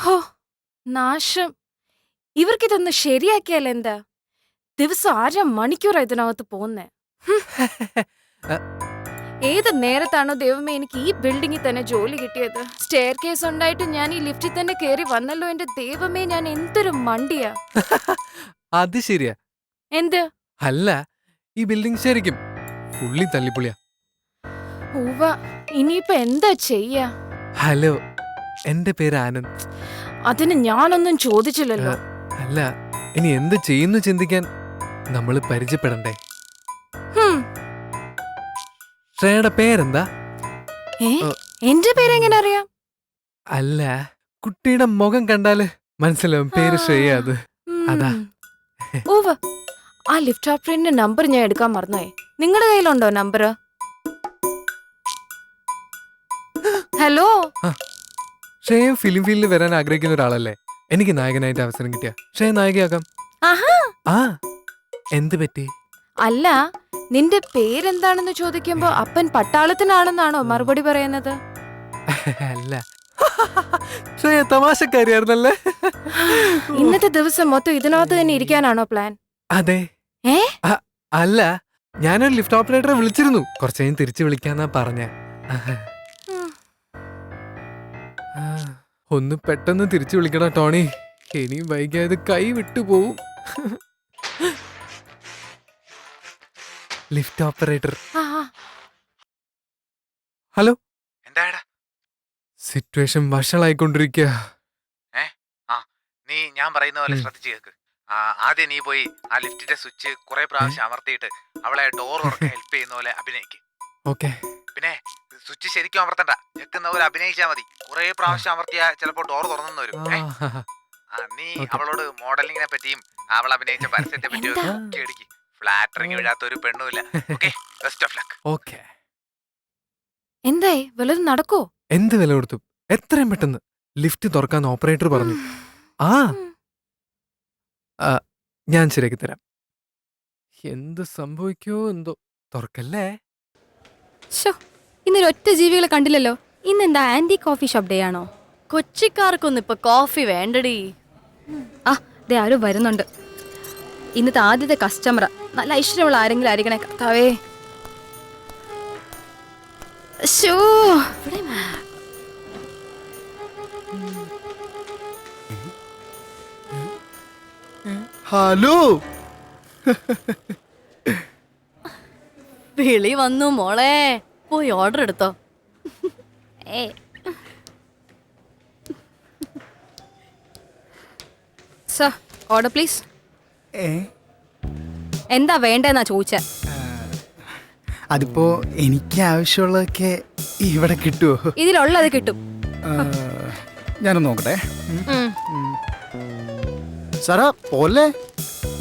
ഹോ, നാശം. ഇവർക്കിതൊന്ന് ശരിയാക്കിയാൽ എന്താ? ദിവസം 1/2 മണിക്കൂറാ ഇതിനകത്ത് പോകുന്നേ. ഏത് നേരത്താണോ ദൈവമേ എനിക്ക് ഈ ബിൽഡിങ്ങിൽ തന്നെ ജോലി കിട്ടിയത്? സ്റ്റെയർ കേസ് ഉണ്ടായിട്ട് ഞാൻ ഈ ലിഫ്റ്റിൽ തന്നെ കയറി വന്നല്ലോ. എന്റെ ദൈവമേ, ഞാൻ എന്തൊരു മണ്ടിയാ. അത് ശരിയാ. എന്ത്? അല്ല, ഈ ബിൽഡിംഗ് ശരിക്കും ഫുള്ളി തല്ലിപ്പൊളിയാ. ഉവ്വ, ഇനിയിപ്പോ എന്താ ചെയ്യാ? ഹലോ, എന്റെ പേര് ആനന്ദ്. അതിന് ഞാനൊന്നും ചോദിച്ചില്ലല്ലോ. അല്ല, ഇനി എന്ത് ചെയ്യുന്നു ചിന്തിക്കാൻ നമ്മൾ പരിചയപ്പെടണ്ടേ? ഹും. ശ്രേയയുടെ പേരെന്താ? എന്റെ പേരെങ്ങനെ അറിയാം? അല്ല, കുട്ടിയുടെ മുഖം കണ്ടാല് മനസ്സിലാവും പേര് ശ്രേയ. അത് അതാ. ഉവ്വ്, ആ ലിഫ്റ്റ് ഓപ്പറേറ്ററിന്റെ നമ്പർ ഞാൻ എടുക്കാൻ മറന്നുപോയി. നിങ്ങളുടെ കയ്യിലുണ്ടോ നമ്പർ? ഹലോ. ശ്രേയ ഫിലിം ഫീൽഡിൽ വരാൻ ആഗ്രഹിക്കുന്ന ഒരാളല്ലേ? എനിക്ക് നായകനായിട്ട് അവസരം കിട്ടിയ ശ്രേയ നായികയാകാം. ആ, എന്ത് പറ്റി? അല്ല, നിന്റെ പേരെന്താണെന്ന് ചോദിക്കുമ്പോ അപ്പൻ പട്ടാളത്തിനാണെന്നാണോ മറുപടി പറയുന്നത്? അല്ല, ശ്രേയ തമാശക്കാരിയായിരുന്നല്ലേ? ഇന്നത്തെ ദിവസം മൊത്തം ഇതിനകത്ത് തന്നെ ഇരിക്കാനാണോ പ്ലാൻ? അതെ. അല്ല, ഞാനൊരു ലിഫ്റ്റ് ഓപ്പറേറ്ററെ വിളിച്ചിരുന്നു. കുറച്ചു കഴിഞ്ഞ് തിരിച്ചു വിളിക്കാന്നാ പറഞ്ഞ. ഒന്ന് പെട്ടെന്ന് തിരിച്ചു വിളിക്കണ ടോണി, ഇനിയും വൈകാതെ കൈ വിട്ടുപോവും. Lift operator. ഹലോ. എന്താടാ? സിറ്റുവേഷൻ വഷളായിക്കൊണ്ടിരിക്കുക. നീ ഞാൻ പറയുന്ന പോലെ ശ്രദ്ധിച്ചു കേക്ക്. ആദ്യം നീ പോയി ആ ലിഫ്റ്റിന്റെ സ്വിച്ച് കുറെ പ്രാവശ്യം അമർത്തിയിട്ട് അവളെ ഡോർ തുറക്കാൻ ഹെൽപ്പ് ചെയ്യുന്ന പോലെ അഭിനയിക്ക്. ഓക്കെ. പിന്നെ സ്വിച്ച് ശരിക്കും അമർത്തണ്ട, ഞെക്കുന്ന പോലെ അഭിനയിച്ചാ മതി. കുറെ പ്രാവശ്യം അമർത്തിയാ ചിലപ്പോ ഡോർ തുറന്നു വരും. നീ അവളോട് മോഡലിങ്ങിനെ പറ്റിയും അവൾ അഭിനയിച്ച പരസ്യത്തെ പറ്റിയും ഒക്കെ ഫ്ലാറ്ററിങ് വിടാത്ത ഒരു പെണ്ണുമില്ല. Okay, best of luck. Okay. എന്തായി, വല്ലതും നടക്കോ? എന്ത് വില കൊടുത്തു? എത്രയും പെട്ടെന്ന് ലിഫ്റ്റ് തുറക്കാൻ ഓപ്പറേറ്റർ പറഞ്ഞു. ഞാൻ ശരിയാക്കി തരാം. എന്ത് സംഭവിക്കോ എന്തോ. തുറക്കല്ലേ. ഇന്നൊരൊറ്റ ജീവികളെ കണ്ടില്ലല്ലോ. ഇന്നെന്താ ആന്റി കോഫി ഷോപ്പ് ഡേ ആണോ? കൊച്ചിക്കാർക്കൊന്നും ഇപ്പൊ കോഫി വേണ്ടടി. ദേ ആരോ വരുന്നുണ്ട്. ഇന്നത്തെ ആദ്യത്തെ കസ്റ്റമർ. നല്ല ഐശ്വര്യമുള്ള ആരെങ്കിലും ആയിരിക്കണേ കർത്താവേ. ഹലോ. വിളി വന്നു മോളെ, പോയി ഓർഡർ എടുത്തോ. Sir, order please. എന്താ വേണ്ടെന്നാ ചോദിച്ച? അതിപ്പോ എനിക്ക് ആവശ്യമുള്ളതൊക്കെ ഇവിടെ കിട്ടുമോ? ഇതിലുള്ളത് കിട്ടും. ഞാനൊന്ന് നോക്കട്ടെ. സാറാ പോലെ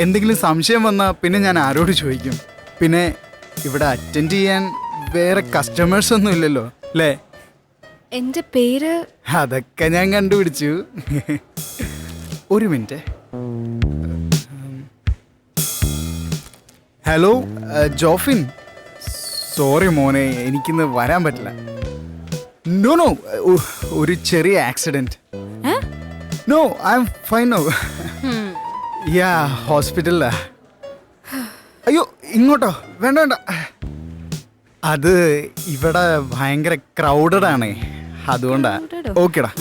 എന്തെങ്കിലും സംശയം വന്നാ പിന്നെ ഞാൻ ആരോട് ചോദിക്കും? പിന്നെ ഇവിടെ അറ്റൻഡ് ചെയ്യാൻ വേറെ കസ്റ്റമേഴ്സ് ഒന്നും ഇല്ലല്ലോ അല്ലേ? എന്റെ പേര് അതൊക്കെ ഞാൻ കണ്ടുപിടിച്ചു. ഒരു മിനിറ്റ്. ഹലോ ജോഫിൻ. സോറി മോനെ, എനിക്കിന്ന് വരാൻ പറ്റില്ല. നോ നോ, ഒരു ചെറിയ accident. No, I am fine no. Yeah, ഹോസ്പിറ്റലിലാ. അയ്യോ, ഇങ്ങോട്ടോ? വേണ്ട വേണ്ട. അത് ഇവിടെ ഭയങ്കര ക്രൗഡഡ് ആണേ, അതുകൊണ്ടാ. ഓക്കേടാ.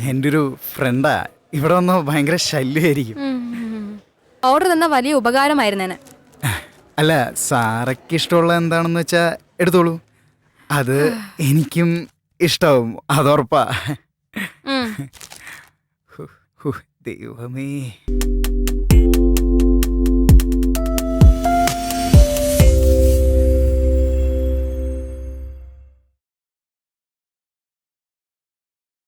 എൻ്റെ ഒരു ഫ്രണ്ടാ. ഇവിടെ വന്ന ഭയങ്കര ശല്യമായിരിക്കും. ഓർഡർ തന്ന വലിയ ഉപകാരമായിരുന്നേനെ. അല്ല, സാറയ്ക്ക് ഇഷ്ടമുള്ള എന്താണെന്ന് വെച്ചാ എടുത്തോളൂ. അത് എനിക്കും ഇഷ്ടാവും, അതുറപ്പാ. ദൈവമേ.